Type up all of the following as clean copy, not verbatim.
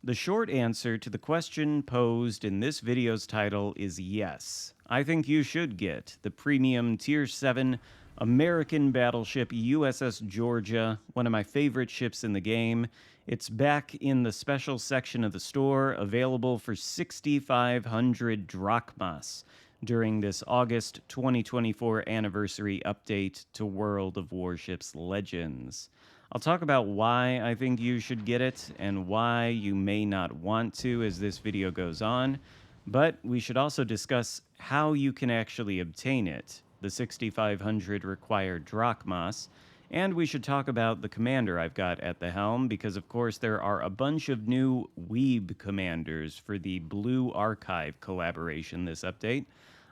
The short answer to the question posed in this video's title is yes. I think you should get the premium Tier 7 American battleship USS Georgia, one of my favorite ships in the game. It's back in the special section of the store, available for 6,500 drachmas during this August 2024 anniversary update to World of Warships Legends. I'll talk about why I think you should get it and why you may not want to as this video goes on, but we should also discuss how you can actually obtain it, the 6,500 required drachmas, and we should talk about the commander I've got at the helm because, of course, there are a bunch of new Weeb commanders for the Blue Archive collaboration this update.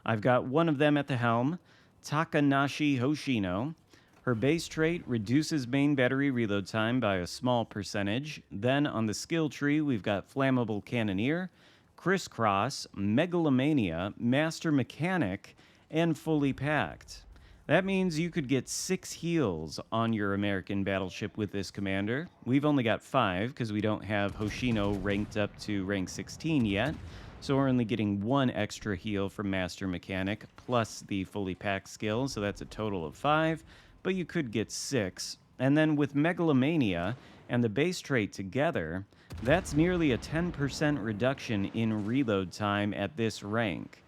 I've got one of them at the helm, Takanashi Hoshino. Her base trait reduces main battery reload time by a small percentage. Then on the skill tree, we've got Flammable Cannoneer, Crisscross, Megalomania, Master Mechanic, and Fully Packed. That means you could get 6 heals on your American battleship with this commander. We've only got 5 because we don't have Hoshino ranked up to rank 16 yet. So we're only getting 1 extra heal from Master Mechanic plus the Fully Packed skill, so that's a total of 5. But you could get 6. And then with Megalomania and the base trait together, that's nearly a 10% reduction in reload time at this rank.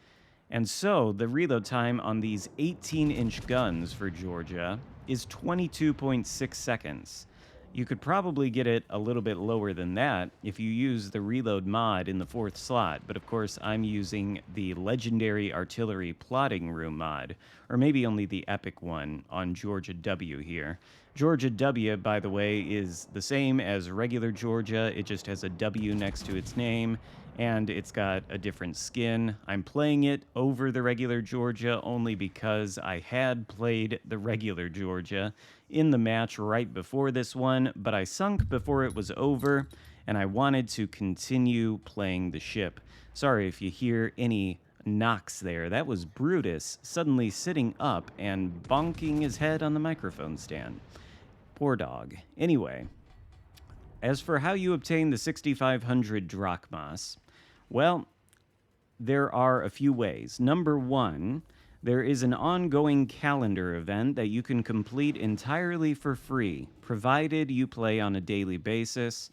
And so the reload time on these 18-inch guns for Georgia is 22.6 seconds. You could probably get it a little bit lower than that if you use the reload mod in the 4th slot, but of course I'm using the Legendary Artillery Plotting Room mod, or maybe only the epic one on Georgia W here. Georgia W, by the way, is the same as regular Georgia, it just has a W next to its name, and it's got a different skin. I'm playing it over the regular Georgia only because I had played the regular Georgia in the match right before this one, but I sunk before it was over, and I wanted to continue playing the ship. Sorry if you hear any knocks there. That was Brutus suddenly sitting up and bonking his head on the microphone stand. Poor dog. Anyway, as for how you obtain the 6,500 drachmas, well, there are a few ways. Number 1, there is an ongoing calendar event that you can complete entirely for free, provided you play on a daily basis.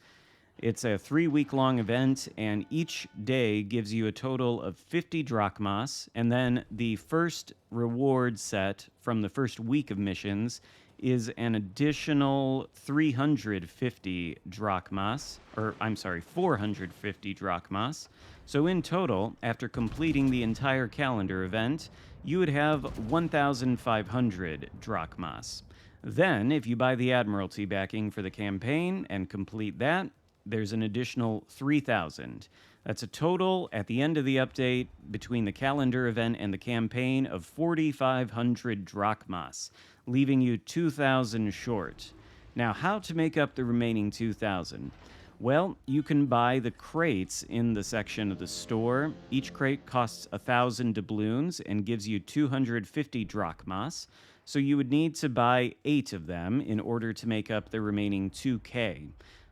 It's a 3-week-long event, and each day gives you a total of 50 drachmas, and then the first reward set from the first week of missions is an additional 350 drachmas, or I'm sorry, 450 drachmas. So in total, after completing the entire calendar event, you would have 1,500 drachmas. Then, if you buy the Admiralty backing for the campaign and complete that, there's an additional 3,000. That's a total, at the end of the update, between the calendar event and the campaign, of 4,500 drachmas, leaving you 2,000 short. Now, how to make up the remaining 2,000? Well, you can buy the crates in the section of the store. Each crate costs 1,000 doubloons and gives you 250 drachmas, so you would need to buy 8 of them in order to make up the remaining 2K.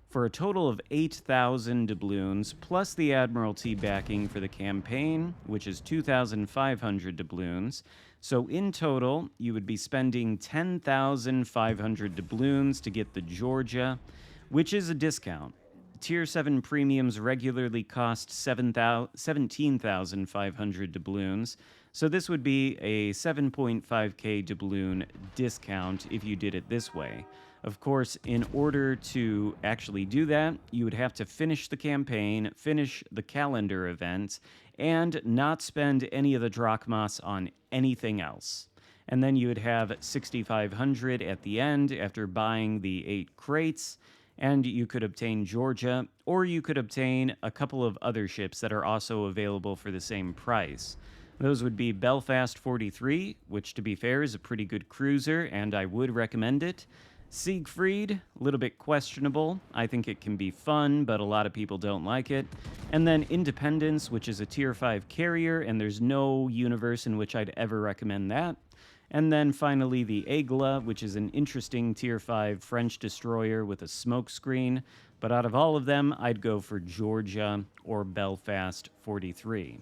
For a total of 8,000 doubloons, plus the Admiralty backing for the campaign, which is 2,500 doubloons. So in total, you would be spending 10,500 doubloons to get the Georgia, which is a discount. Tier 7 premiums regularly cost 17,500 doubloons, so this would be a 7.5k doubloon discount if you did it this way. Of course, in order to actually do that, you would have to finish the campaign, finish the calendar event, and not spend any of the drachmas on anything else. And then you would have 6,500 at the end after buying the 8 crates, and you could obtain Georgia, or you could obtain a couple of other ships that are also available for the same price. Those would be Belfast 43, which to be fair is a pretty good cruiser, and I would recommend it. Siegfried, a little bit questionable. I think it can be fun, but a lot of people don't like it. And then Independence, which is a Tier 5 carrier, and there's no universe in which I'd ever recommend that. And then finally the Aigle, which is an interesting Tier 5 French destroyer with a smoke screen. But out of all of them, I'd go for Georgia or Belfast 43.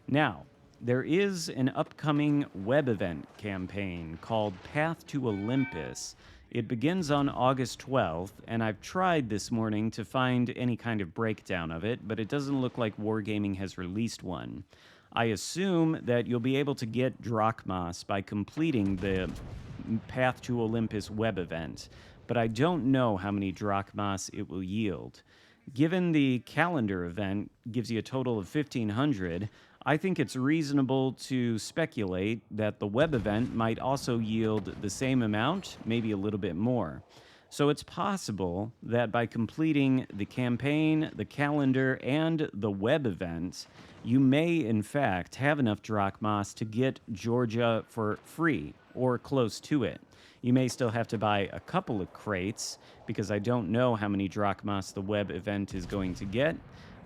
Now, there is an upcoming web event campaign called Path to Olympus. It begins on August 12th, and I've tried this morning to find any kind of breakdown of it, but it doesn't look like Wargaming has released one. I assume that you'll be able to get drachmas by completing the Path to Olympus web event, but I don't know how many drachmas it will yield. Given the calendar event gives you a total of 1,500, I think it's reasonable to speculate that the web event might also yield the same amount, maybe a little bit more. So it's possible that by completing the campaign, the calendar, and the web event, you may in fact have enough drachmas to get Georgia for free or close to it. You may still have to buy a couple of crates because I don't know how many drachmas the web event is going to get.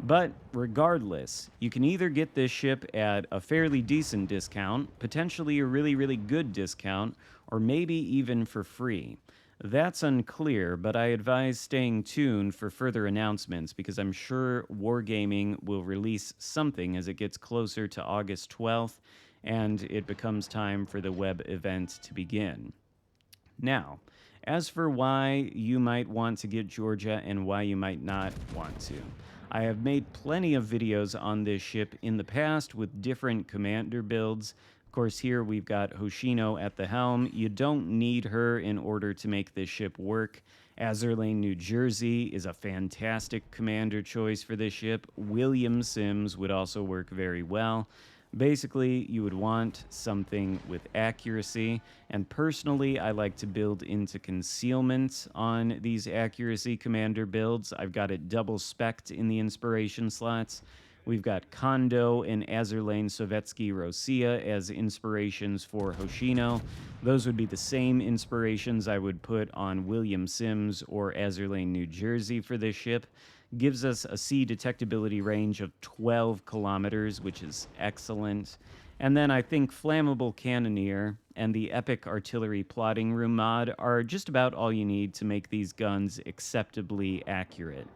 But regardless, you can either get this ship at a fairly decent discount, potentially a really, really good discount, or maybe even for free. That's unclear, but I advise staying tuned for further announcements because I'm sure Wargaming will release something as it gets closer to August 12th and it becomes time for the web event to begin. Now, as for why you might want to get Georgia and why you might not want to, I have made plenty of videos on this ship in the past with different commander builds. Of course, here we've got Hoshino at the helm. You don't need her in order to make this ship work. Azerlane, New Jersey is a fantastic commander choice for this ship. William Sims would also work very well. Basically, you would want something with accuracy, and personally, I like to build into concealment on these accuracy commander builds. I've got it double spec'd in the inspiration slots. We've got Kondo and Azerlane Sovetski Rossiya as inspirations for Hoshino. Those would be the same inspirations I would put on William Sims or Azerlane, New Jersey for this ship. Gives us a sea detectability range of 12 kilometers, which is excellent. And then I think Flammable Cannoneer and the Epic Artillery Plotting Room mod are just about all you need to make these guns acceptably accurate.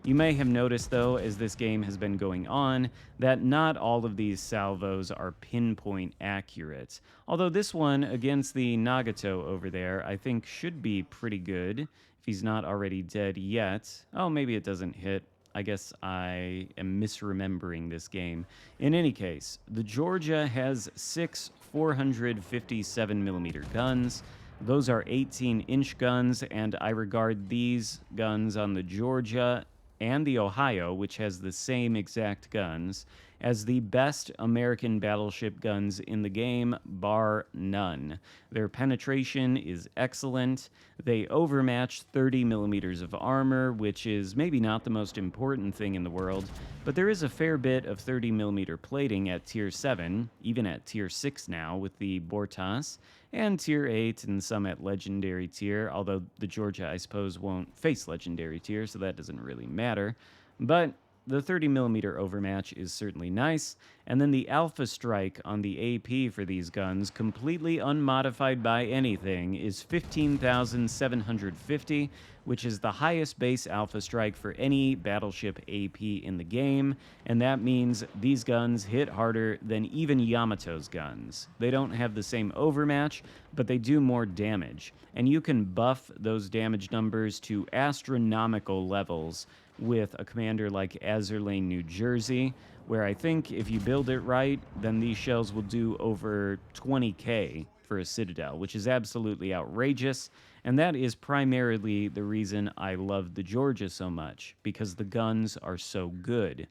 You may have noticed, though, as this game has been going on, that not all of these salvos are pinpoint accurate. Although this one against the Nagato over there, I think should be pretty good, if he's not already dead yet. Oh, maybe it doesn't hit. I guess I am misremembering this game. In any case, the Georgia has 6 457mm guns. Those are 18-inch guns, and I regard these guns on the Georgia and the Ohio, which has the same exact guns, as the best American battleship guns in the game, bar none. Their penetration is excellent. They overmatch 30 millimeters of armor, which is maybe not the most important thing in the world, but there is a fair bit of 30 millimeter plating at Tier 7, even at Tier 6 now with the Bortas, and Tier 8 and some at Legendary Tier, although the Georgia, I suppose, won't face Legendary Tier, so that doesn't really matter. But the 30mm overmatch is certainly nice, and then the Alpha Strike on the AP for these guns, completely unmodified by anything, is 15,750, which is the highest base Alpha Strike for any battleship AP in the game, and that means these guns hit harder than even Yamato's guns. They don't have the same overmatch, but they do more damage, and you can buff those damage numbers to astronomical levels with a commander like Azerlane, New Jersey, where I think if you build it right, then these shells will do over 20k for a Citadel, which is absolutely outrageous, and that is primarily the reason I love the Georgia so much, because the guns are so good.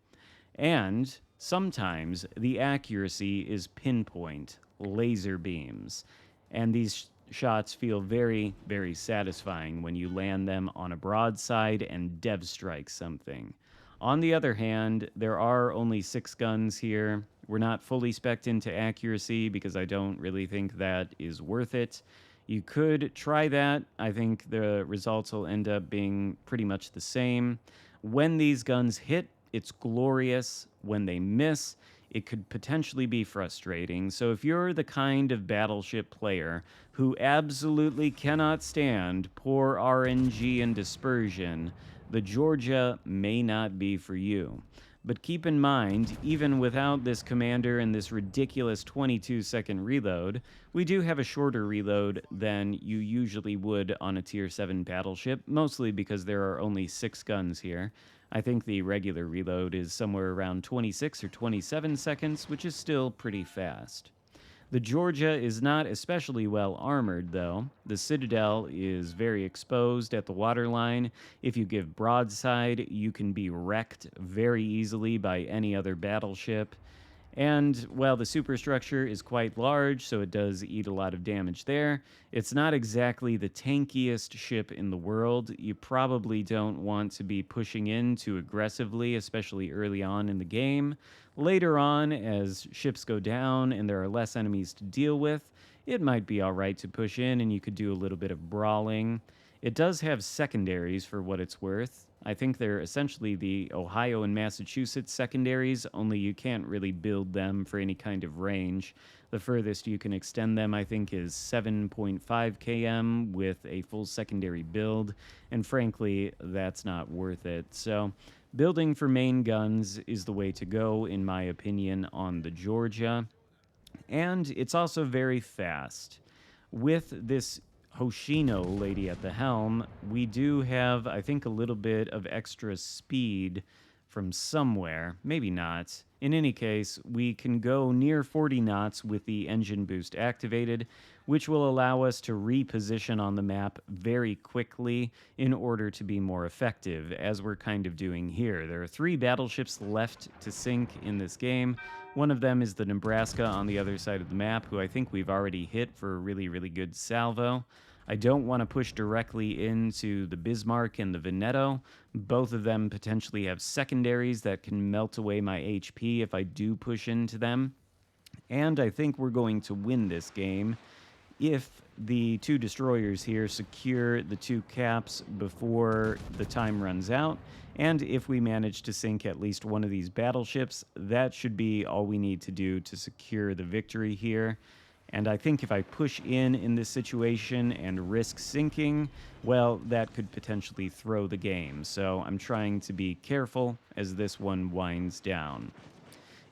And sometimes the accuracy is pinpoint, laser beams, and these shots feel very, very satisfying when you land them on a broadside and dev strike something. On the other hand, there are only 6 guns here. We're not fully spec'd into accuracy because I don't really think that is worth it. You could try that. I think the results will end up being pretty much the same. When these guns hit, it's glorious. When they miss, it could potentially be frustrating. So if you're the kind of battleship player who absolutely cannot stand poor RNG and dispersion, the Georgia may not be for you. But keep in mind, even without this commander and this ridiculous 22-second reload, we do have a shorter reload than you usually would on a Tier 7 battleship, mostly because there are only 6 guns here. I think the regular reload is somewhere around 26 or 27 seconds, which is still pretty fast. The Georgia is not especially well armored, though. The Citadel is very exposed at the waterline. If you give broadside, you can be wrecked very easily by any other battleship. And, well, the superstructure is quite large, so it does eat a lot of damage there. It's not exactly the tankiest ship in the world. You probably don't want to be pushing in too aggressively, especially early on in the game. Later on, as ships go down and there are less enemies to deal with, it might be alright to push in and you could do a little bit of brawling. It does have secondaries for what it's worth. I think they're essentially the Ohio and Massachusetts secondaries, only you can't really build them for any kind of range. The furthest you can extend them, I think, is 7.5 km with a full secondary build, and frankly, that's not worth it. So, building for main guns is the way to go, in my opinion, on the Georgia. And it's also very fast. With this Hoshino lady at the helm, we do have, I think, a little bit of extra speed from somewhere. Maybe not. In any case, we can go near 40 knots with the engine boost activated, which will allow us to reposition on the map very quickly in order to be more effective, as we're kind of doing here. There are 3 battleships left to sink in this game. One of them is the Nebraska on the other side of the map, who I think we've already hit for a really, really good salvo. I don't want to push directly into the Bismarck and the Veneto. Both of them potentially have secondaries that can melt away my HP if I do push into them. And I think we're going to win this game if the 2 destroyers here secure the 2 caps before the time runs out, and if we manage to sink at least one of these battleships. That should be all we need to do to secure the victory here. And I think if I push in this situation and risk sinking, well, that could potentially throw the game. So I'm trying to be careful as this one winds down.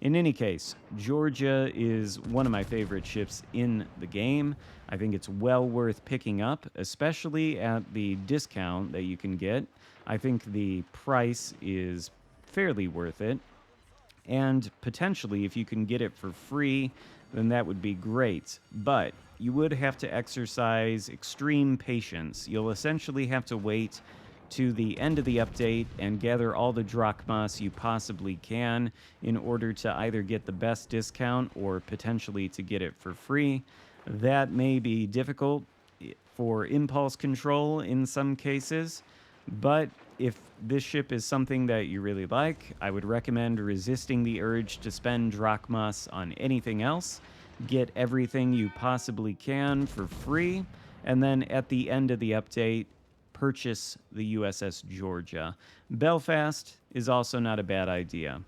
In any case, Georgia is one of my favorite ships in the game. I think it's well worth picking up, especially at the discount that you can get. I think the price is fairly worth it. And potentially, if you can get it for free, then that would be great. But you would have to exercise extreme patience. You'll essentially have to wait to the end of the update and gather all the drachmas you possibly can in order to either get the best discount or potentially to get it for free. That may be difficult for impulse control in some cases, but if this ship is something that you really like, I would recommend resisting the urge to spend drachmas on anything else. Get everything you possibly can for free, and then at the end of the update, purchase the USS Georgia. Belfast is also not a bad idea.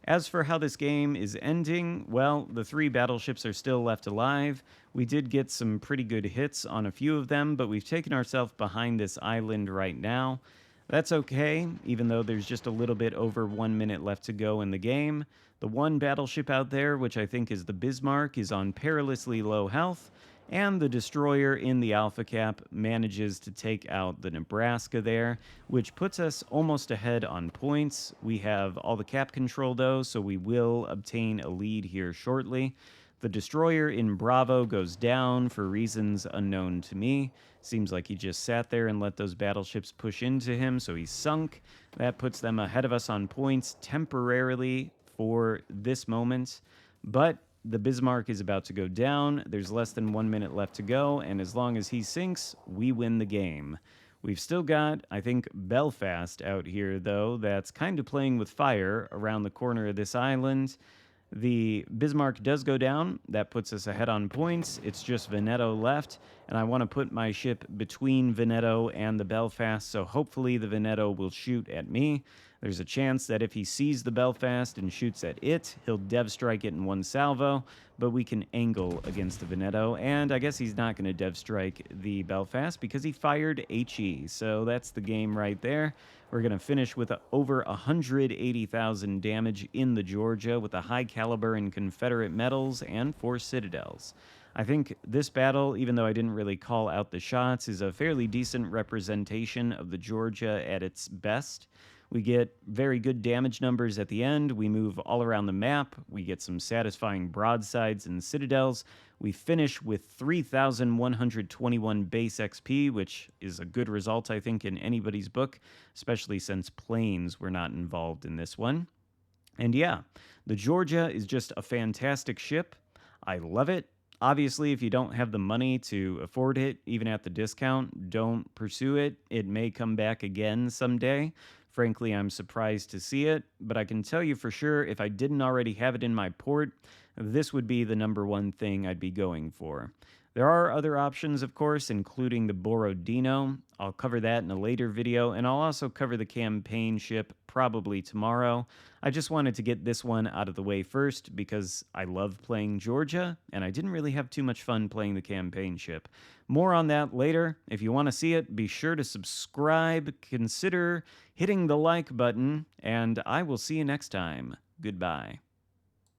As for how this game is ending, well, the 3 battleships are still left alive. We did get some pretty good hits on a few of them, but we've taken ourselves behind this island right now. That's okay, even though there's just a little bit over 1 minute left to go in the game. The one battleship out there, which I think is the Bismarck, is on perilously low health, and the destroyer in the Alpha Cap manages to take out the Nebraska there, which puts us almost ahead on points. We have all the cap control though, so we will obtain a lead here shortly. The destroyer in Bravo goes down for reasons unknown to me. Seems like he just sat there and let those battleships push into him, so he's sunk. That puts them ahead of us on points temporarily for this moment, but the Bismarck is about to go down. There's less than 1 minute left to go, and as long as he sinks, we win the game. We've still got, I think, Belfast out here, though, that's kind of playing with fire around the corner of this island. The Bismarck does go down. That puts us ahead on points. It's just Veneto left, and I want to put my ship between Veneto and the Belfast, so hopefully the Veneto will shoot at me. There's a chance that if he sees the Belfast and shoots at it, he'll dev strike it in one salvo, but we can angle against the Veneto, and I guess he's not going to dev strike the Belfast because he fired HE, so that's the game right there. We're going to finish with over 180,000 damage in the Georgia with a high caliber in Confederate medals and 4 citadels. I think this battle, even though I didn't really call out the shots, is a fairly decent representation of the Georgia at its best. We get very good damage numbers at the end. We move all around the map. We get some satisfying broadsides and citadels. We finish with 3,121 base XP, which is a good result, I think, in anybody's book, especially since planes were not involved in this one. And yeah, the Georgia is just a fantastic ship. I love it. Obviously, if you don't have the money to afford it, even at the discount, don't pursue it. It may come back again someday. Frankly, I'm surprised to see it, but I can tell you for sure, if I didn't already have it in my port, this would be the #1 thing I'd be going for. There are other options, of course, including the Borodino. I'll cover that in a later video, and I'll also cover the campaign ship probably tomorrow. I just wanted to get this one out of the way first because I love playing Georgia, and I didn't really have too much fun playing the campaign ship. More on that later. If you want to see it, be sure to subscribe, consider hitting the like button, and I will see you next time. Goodbye.